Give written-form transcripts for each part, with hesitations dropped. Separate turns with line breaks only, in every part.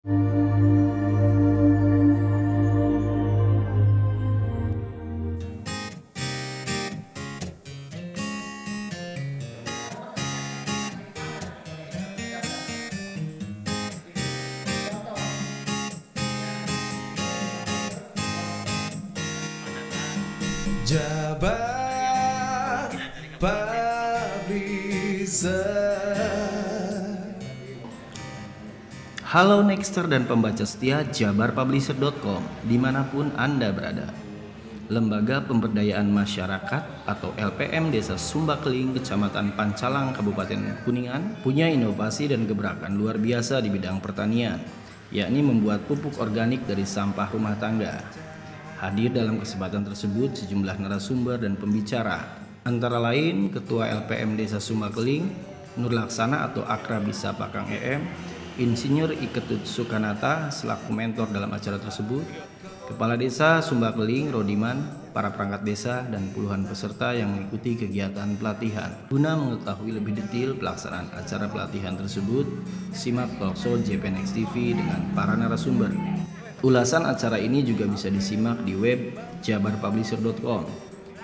Jabar Publisher.
Halo Nexter dan pembaca setia jabarpublisher.com dimanapun Anda berada. Lembaga Pemberdayaan Masyarakat atau LPM Desa Sumbakeling, Kecamatan Pancalang, Kabupaten Kuningan punya inovasi dan gebrakan luar biasa di bidang pertanian, yakni membuat pupuk organik dari sampah rumah tangga. Hadir dalam kesempatan tersebut sejumlah narasumber dan pembicara, antara lain Ketua LPM Desa Sumbakeling, Nur Laksana atau akrab disapa Kang EM, Insinyur Iketut Sukanata selaku mentor dalam acara tersebut, Kepala Desa Sumbakeling Rodiman, para perangkat desa, dan puluhan peserta yang mengikuti kegiatan pelatihan. Guna mengetahui lebih detail pelaksanaan acara pelatihan tersebut, simak talkshow JPNX TV dengan para narasumber. Ulasan acara ini juga bisa disimak di web jabarpublisher.com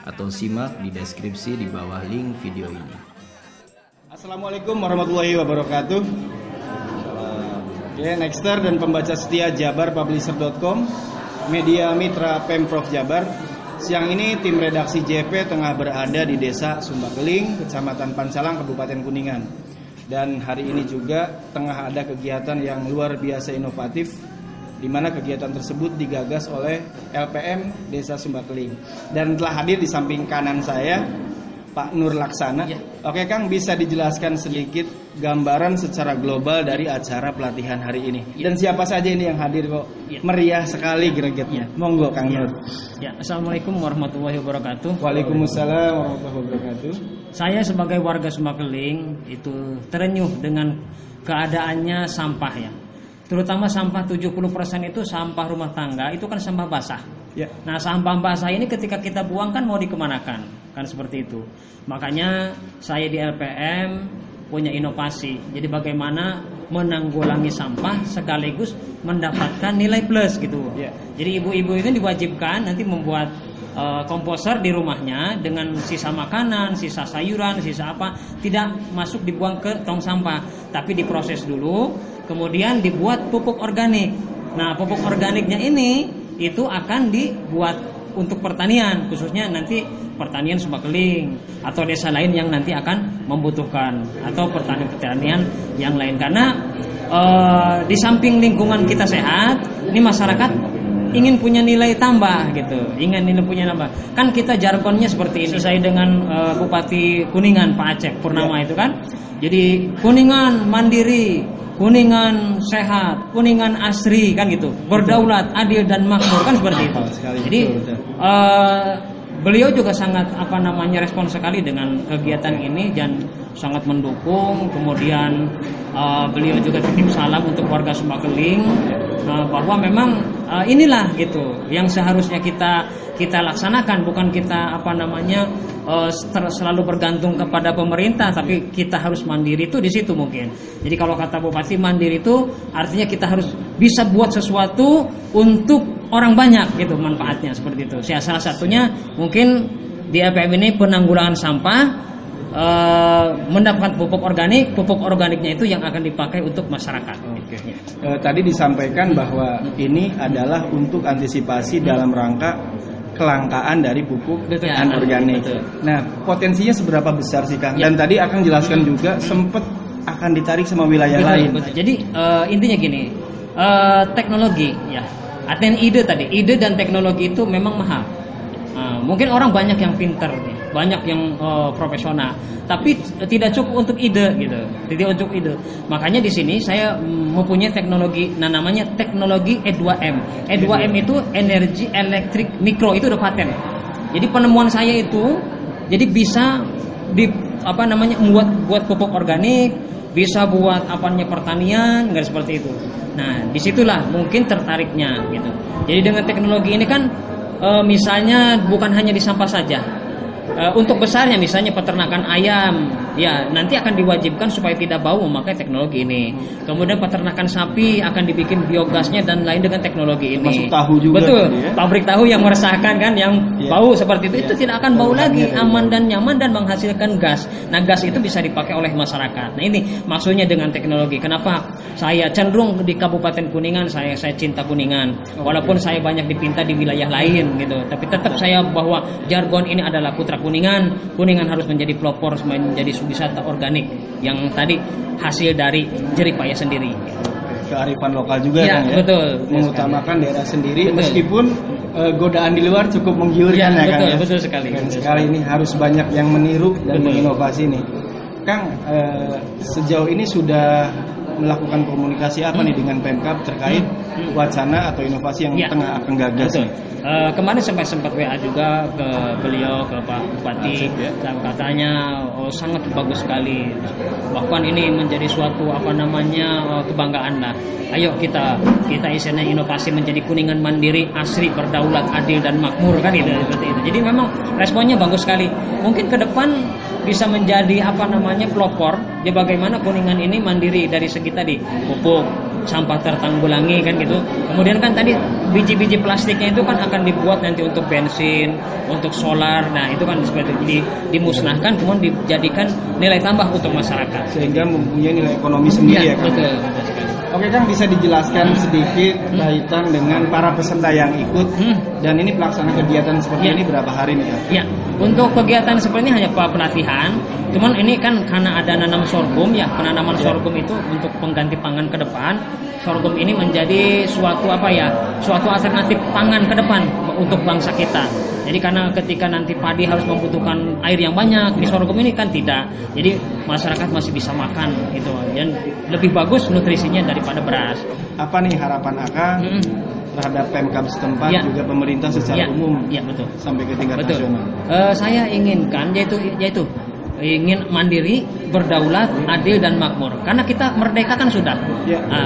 atau simak di deskripsi di bawah link video ini.
Assalamualaikum warahmatullahi wabarakatuh. Oke, Nexter dan pembaca setia jabarpublisher.com, media mitra Pemprov Jabar. Siang ini tim redaksi JP tengah berada di Desa Sumbakeling, Kecamatan Pancalang, Kabupaten Kuningan. Dan hari ini juga tengah ada kegiatan yang luar biasa inovatif, di mana kegiatan tersebut digagas oleh LPM Desa Sumbakeling. Dan telah hadir di samping kanan saya Pak Nur Laksana. Ya. Oke Kang, bisa dijelaskan sedikit gambaran secara global dari acara pelatihan hari ini? Ya. Dan siapa saja ini yang hadir kok? Ya. Meriah sekali gregetnya. Monggo Kang Nur.
Ya, Assalamualaikum warahmatullahi wabarakatuh.
Waalaikumsalam warahmatullahi wabarakatuh.
Saya sebagai warga Sumbakeling itu terenyuh dengan keadaannya sampah ya. Terutama sampah 70% itu sampah rumah tangga, itu kan sampah basah. Ya. Nah, sampah basah ini ketika kita buang kan mau dikemanakan, kan seperti itu. Makanya saya di LPM punya inovasi. Jadi bagaimana menanggulangi sampah sekaligus mendapatkan nilai plus gitu. Ya. Jadi ibu-ibu itu diwajibkan nanti membuat komposer di rumahnya dengan sisa makanan, sisa sayuran, sisa apa, tidak masuk dibuang ke tong sampah, tapi diproses dulu, kemudian dibuat pupuk organik. Nah, pupuk organiknya ini itu akan dibuat untuk pertanian, khususnya nanti pertanian Sumbakeling atau desa lain yang nanti akan membutuhkan, atau pertanian-pertanian yang lain. Karena di samping lingkungan kita sehat, ini masyarakat ingin punya nilai tambah gitu, ingin nilai punya tambah. Kan kita jargonnya seperti ini. Saya dengan Bupati Kuningan Pak Aceh Purnama itu kan. Jadi Kuningan mandiri, Kuningan sehat, Kuningan asri kan gitu. Berdaulat, adil dan makmur kan seperti itu. Jadi beliau juga sangat respon sekali dengan kegiatan ini dan sangat mendukung. Kemudian beliau juga titip salam untuk warga Sumbakeling bahwa memang inilah gitu yang seharusnya kita laksanakan, bukan kita selalu bergantung kepada pemerintah, tapi kita harus mandiri itu di situ mungkin. Jadi kalau kata Bupati, mandiri itu artinya kita harus bisa buat sesuatu untuk orang banyak gitu manfaatnya seperti itu. Salah satunya mungkin di LPM ini penanggulangan sampah, mendapatkan pupuk organiknya itu yang akan dipakai untuk masyarakat.
Oke. Tadi disampaikan bahwa ini adalah untuk antisipasi dalam rangka kelangkaan dari pupuk organik. Betul. Nah, potensinya seberapa besar sih Kang? Dan tadi akan jelaskan juga sempat akan ditarik sama wilayah lain.
Betul. Jadi intinya gini, teknologi ya, artinya ide dan teknologi itu memang mahal. Mungkin orang banyak yang pinter, banyak yang profesional, tapi tidak cukup untuk ide gitu, tidak untuk ide. Makanya di sini saya mempunyai teknologi, namanya teknologi E2M. E2M itu energi elektrik mikro, itu udah paten. Jadi penemuan saya itu, jadi bisa buat pupuk organik, bisa buat pertanian, nggak seperti itu. Nah, disitulah mungkin tertariknya gitu. Jadi dengan teknologi ini kan misalnya bukan hanya di sampah saja. Untuk besarnya misalnya peternakan ayam, ya nanti akan diwajibkan supaya tidak bau memakai teknologi ini. Kemudian peternakan sapi akan dibikin biogasnya dan lain dengan teknologi ini.
Masuk tahu juga.
Betul.
Ya?
Pabrik tahu yang meresahkan kan, yang bau seperti itu tidak akan bau lagi, aman dan nyaman dan menghasilkan gas. Nah, gas itu bisa dipakai oleh masyarakat. Nah, ini maksudnya dengan teknologi. Kenapa saya cenderung di Kabupaten Kuningan, saya cinta Kuningan. Walaupun saya banyak dipinta di wilayah lain gitu, tapi tetap saya bahwa jargon ini adalah putra Kuningan. Kuningan harus menjadi pelopor, menjadi wisata organik yang tadi hasil dari jeripaya sendiri.
Kearifan lokal juga
ya,
kan ya.
Betul.
Mengutamakan daerah sendiri,
betul.
Meskipun godaan di luar cukup menggiurkan ya,
betul,
Kang ya.
Betul sekali.
Dan sekali ini harus banyak yang meniru dan menginovasi nih. Kang, sejauh ini sudah melakukan komunikasi apa nih dengan Pemkab terkait wacana atau inovasi yang tengah akan gagas?
Kemarin sempat WA juga ke beliau, ke Pak Bupati, dan katanya sangat bagus sekali. Bahkan ini menjadi suatu kebanggaan lah. Ayo kita istilahnya inovasi menjadi Kuningan mandiri, asri, berdaulat, adil dan makmur kan itu seperti itu. Jadi memang responnya bagus sekali. Mungkin ke depan bisa menjadi pelopor ya bagaimana Kuningan ini mandiri dari segi tadi pupuk, sampah tertanggulangi kan gitu. Kemudian kan tadi biji-biji plastiknya itu kan akan dibuat nanti untuk bensin, untuk solar. Nah, itu kan seperti itu. Jadi dimusnahkan kemudian dijadikan nilai tambah untuk masyarakat.
Sehingga mempunyai nilai ekonomi sendiri ya, Kang.
Betul.
Oke, Kang, bisa dijelaskan sedikit kaitan dengan para peserta yang ikut dan ini pelaksanaan kegiatan seperti ini berapa hari nih, Kang?
Ya, untuk kegiatan seperti ini hanya pelatihan. Cuman ini kan karena ada nanam sorghum ya, penanaman sorghum itu untuk pengganti pangan ke depan. Sorghum ini menjadi suatu alternatif pangan ke depan untuk bangsa kita. Jadi karena ketika nanti padi harus membutuhkan air yang banyak, di sorghum ini kan tidak. Jadi masyarakat masih bisa makan gitu. Dan lebih bagus nutrisinya daripada beras. Apa
nih harapan Akang terhadap Pemkab setempat juga pemerintah secara umum
betul.
Sampai ke tingkat nasional?
Saya inginkan yaitu ingin mandiri, berdaulat, adil dan makmur. Karena kita merdeka kan sudah.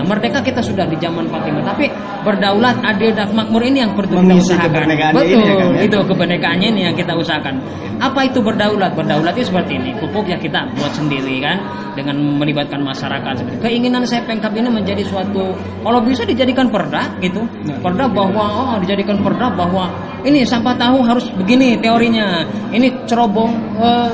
Merdeka kita sudah di zaman Fatimah. Tapi berdaulat, adil dan makmur ini yang perlu kita usahakan. Betul, ini, ya, kan, ya? Itu keberdekaannya ini yang kita usahakan. Apa itu berdaulat? Berdaulat itu seperti ini. Pupuk ya kita buat sendiri kan, dengan melibatkan masyarakat. Keinginan saya Pemkab ini menjadi suatu, kalau bisa dijadikan perda gitu. Perda bahwa dijadikan perda bahwa ini sampah tahu harus begini teorinya. Ini cerobong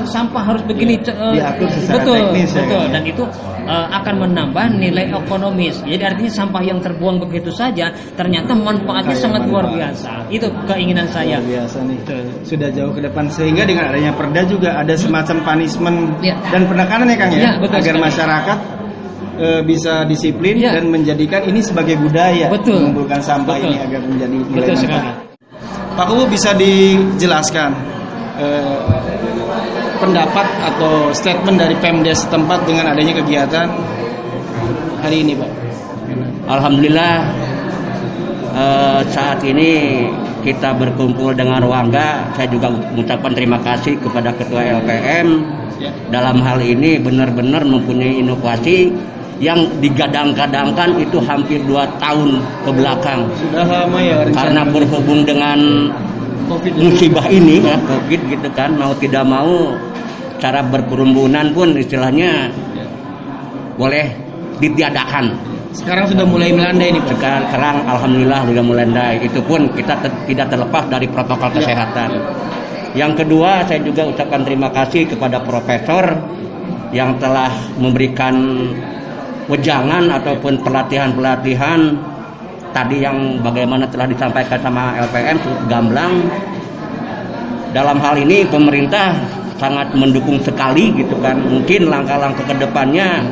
sampah harus begini.
Diatur secara teknis,
betul. Dan itu akan menambah nilai ekonomis. Jadi artinya sampah yang terbuang begitu saja ternyata manfaatnya sangat luar biasa. Itu keinginan saya.
Luar biasa nih. Sudah jauh ke depan sehingga dengan adanya perda juga ada semacam punishment dan penekanan ya, Kang ya, agar sekali. Masyarakat bisa disiplin dan menjadikan ini sebagai budaya. Mengumpulkan sampah ini agar menjadi nilai manfaat. Pak Kubu, bisa dijelaskan pendapat atau statement dari Pemdes setempat dengan adanya kegiatan hari ini, Pak?
Alhamdulillah saat ini kita berkumpul dengan warga. Saya juga mengucapkan terima kasih kepada Ketua LPM dalam hal ini benar-benar mempunyai inovasi yang digadang-gadangkan itu hampir 2 tahun ke belakang.
Sudah lama ya.
Karena berhubung dengan musibah ini ya, COVID gitu kan, mau tidak mau cara berkerumunan pun istilahnya boleh ditiadakan.
Sekarang sudah mulai melandai nih, Pak.
Sekarang alhamdulillah sudah melandai. Itu pun kita tidak terlepas dari protokol kesehatan. Yang kedua, saya juga ucapkan terima kasih kepada profesor yang telah memberikan wejangan ataupun pelatihan-pelatihan tadi yang bagaimana telah disampaikan sama LPM gamblang. Dalam hal ini pemerintah sangat mendukung sekali gitu kan. Mungkin langkah-langkah ke depannya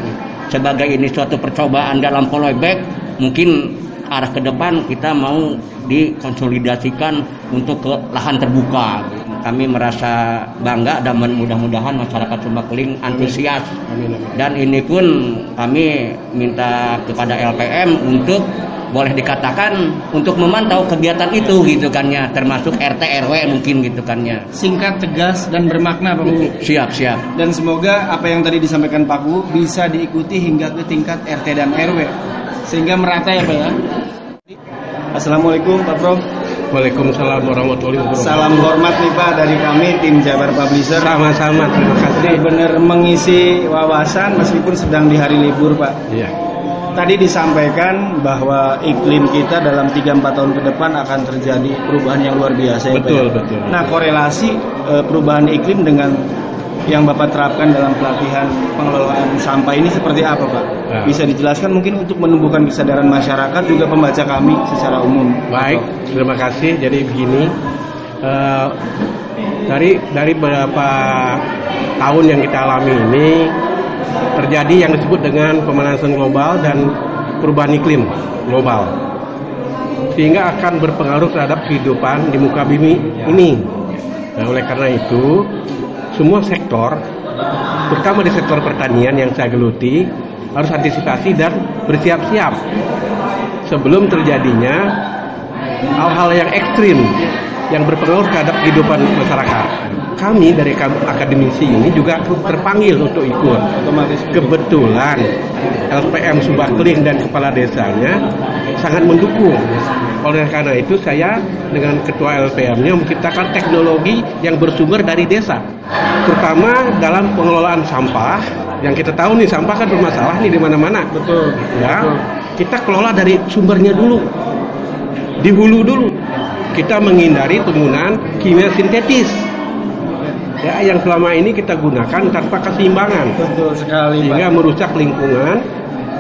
sebagai ini suatu percobaan dalam fallback, mungkin arah ke depan kita mau dikonsolidasikan untuk ke lahan terbuka. Kami merasa bangga dan mudah-mudahan masyarakat Sumba Keling antusias. Dan ini pun kami minta kepada LPM untuk boleh dikatakan untuk memantau kegiatan itu gitu kan ya, termasuk RT RW mungkin gitu kan ya.
Singkat, tegas dan bermakna, Pak Bu.
Siap.
Dan semoga apa yang tadi disampaikan Pak Bu bisa diikuti hingga ke tingkat RT dan RW sehingga merata ya, Pak ya. Assalamualaikum Pak Prof.
Waalaikumsalam warahmatullahi wabarakatuh.
Salam hormat nih Pak dari kami tim Jabar Publisher.
Sama-sama, terima kasih.
Benar-benar mengisi wawasan meskipun sedang di hari libur Pak.
Iya.
Tadi disampaikan bahwa iklim kita dalam 3-4 tahun ke depan akan terjadi perubahan yang luar biasa ya Pak.
Betul, betul.
Nah korelasi perubahan iklim dengan yang Bapak terapkan dalam pelatihan pengelolaan sampah ini seperti apa Pak?
Ya.
Bisa dijelaskan mungkin untuk menumbuhkan kesadaran masyarakat juga pembaca kami secara umum.
Baik, terima kasih. Jadi begini, dari beberapa tahun yang kita alami ini terjadi yang disebut dengan pemanasan global dan perubahan iklim global, sehingga akan berpengaruh terhadap kehidupan di muka bumi ini. Nah, oleh karena itu semua sektor, terutama di sektor pertanian yang saya geluti, harus antisipasi dan bersiap-siap sebelum terjadinya hal-hal yang ekstrim yang berpengaruh terhadap kehidupan masyarakat. Kami dari akademisi ini juga terpanggil untuk ikut. Kebetulan LPM Sumba Keling dan kepala desanya sangat mendukung. Oleh karena itu saya dengan ketua LPM-nya menciptakan teknologi yang bersumber dari desa, terutama dalam pengelolaan sampah. Yang kita tahu nih, sampah kan bermasalah nih di mana-mana.
Betul.
Ya, kita kelola dari sumbernya dulu, di hulu dulu. Kita menghindari penggunaan kimia sintetis. Ya, yang selama ini kita gunakan tanpa keseimbangan.
Betul sekali
sehingga
Pak.
merusak lingkungan,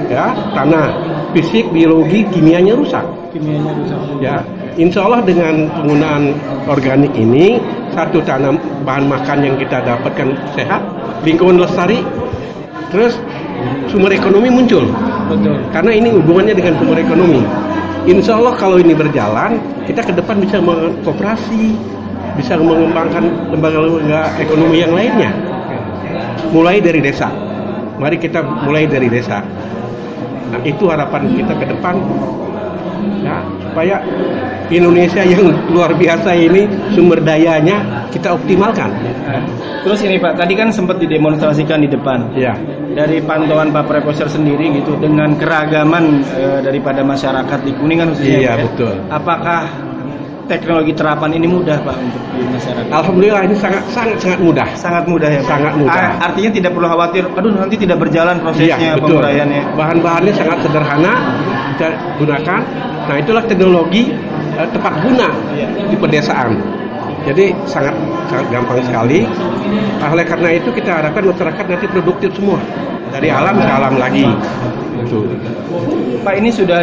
ya, tanah, fisik, biologi, kimianya rusak.
Kimianya rusak.
Ya, insya Allah dengan penggunaan organik ini, satu tanam bahan makan yang kita dapatkan sehat, lingkungan lestari, terus sumber ekonomi muncul.
Betul.
Karena ini hubungannya dengan sumber ekonomi. Insya Allah kalau ini berjalan, kita ke depan bisa mengkooperasi, bisa mengembangkan lembaga-lembaga ekonomi yang lainnya. Mulai dari desa. Mari kita mulai dari desa. Nah, itu harapan kita ke depan. Ya, supaya Indonesia yang luar biasa ini sumber dayanya kita optimalkan.
Terus ini Pak, tadi kan sempat didemonstrasikan di depan.
Ya.
Dari pantauan Pak Profesor sendiri gitu, dengan keragaman daripada masyarakat di Kuningan khususnya.
Iya,
Pak,
betul.
Apakah teknologi terapan ini mudah Pak untuk di masyarakat?
Alhamdulillah ini sangat mudah.
Sangat mudah ya Pak?
Sangat mudah.
Artinya tidak perlu khawatir, aduh nanti tidak berjalan prosesnya
Iya, betul.
penguraiannya.
Bahan-bahannya sangat sederhana, kita gunakan. Nah, itulah teknologi tepat guna di pedesaan. Jadi sangat gampang sekali. Oleh karena itu kita harapkan masyarakat nanti produktif semua. Dari alam ke alam lagi. Itu.
Pak, ini sudah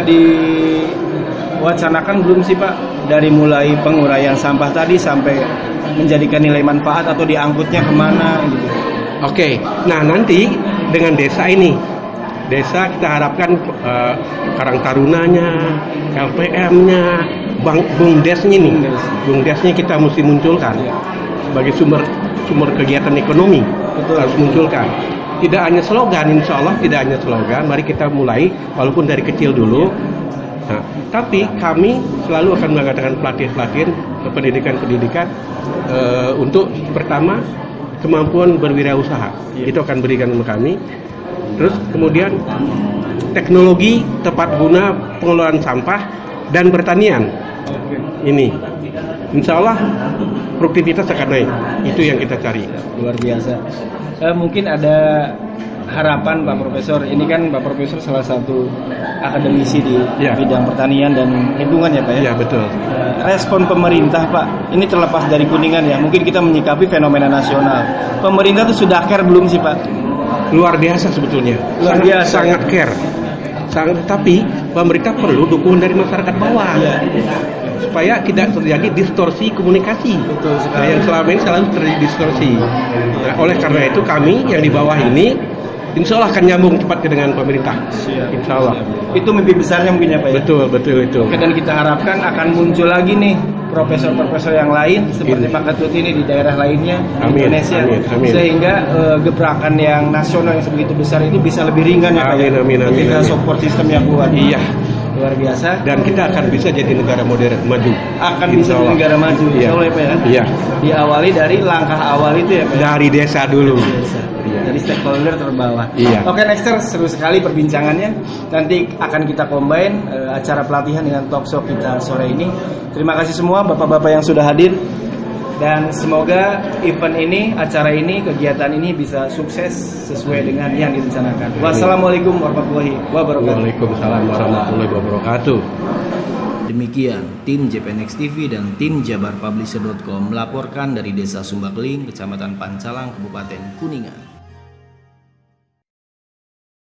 diwacanakan belum sih Pak? Dari mulai penguraian sampah tadi sampai menjadikan nilai manfaat atau diangkutnya kemana gitu.
Oke, nah nanti dengan desa ini, desa kita harapkan Karang Tarunanya, LPM-nya, BUMDes-nya nih, BUMDes-nya kita mesti munculkan sebagai sumber kegiatan ekonomi.
Betul.
Harus munculkan. Tidak hanya slogan, insya Allah tidak hanya slogan. Mari kita mulai, walaupun dari kecil dulu. Nah, tapi kami selalu akan mengadakan pelatihan-pelatihan, pendidikan-pendidikan untuk pertama kemampuan berwirausaha. Itu akan berikan kami. Terus kemudian teknologi tepat guna pengelolaan sampah dan pertanian. Ini, insya Allah produktivitas akan naik. Itu yang kita cari.
Luar biasa. Mungkin ada harapan Pak Profesor. Ini kan Pak Profesor salah satu akademisi di bidang pertanian dan lingkungan ya Pak ya.
Iya betul.
Respon pemerintah Pak, ini terlepas dari Kuningan ya. Mungkin kita menyikapi fenomena nasional. Pemerintah itu sudah care belum sih Pak?
Luar biasa sebetulnya. Sangat care. Tapi pemerintah perlu dukungan dari masyarakat bawah. Supaya tidak terjadi distorsi komunikasi.
Betul sekali.
Nah, yang selama ini selalu terjadi distorsi. Nah, oleh karena itu kami yang di bawah ini insya Allah akan nyambung cepat dengan pemerintah. Insya Allah.
Itu mimpi besarnya mungkin ya Pak ya?
Betul itu.
Dan kita harapkan akan muncul lagi nih profesor-profesor yang lain seperti Pak Ketut ini di daerah lainnya di Indonesia. Amin. Sehingga gebrakan yang nasional yang sebegitu besar itu bisa lebih ringan ya Pak ya? Amin. Kita support sistem yang kuat.
Iya.
Luar biasa.
Dan kita akan bisa jadi negara modern maju.
Akan bisa jadi negara maju. Insya Allah ya Pak ya?
Iya.
Diawali dari langkah awal itu ya Pak ya?
Dari desa dulu. Iya.
Jadi stakeholder terbawah.
Iya.
Oke, Nexter, seru sekali perbincangannya. Nanti akan kita combine acara pelatihan dengan talk show kita sore ini. Terima kasih semua bapak-bapak yang sudah hadir. Dan semoga event ini, acara ini, kegiatan ini bisa sukses sesuai dengan yang direncanakan. Wassalamualaikum warahmatullahi wabarakatuh.
Waalaikumsalam warahmatullahi wabarakatuh.
Demikian tim JPNX TV dan tim jabarpublisher.com melaporkan dari Desa Sumbakeling, Kecamatan Pancalang, Kabupaten Kuningan.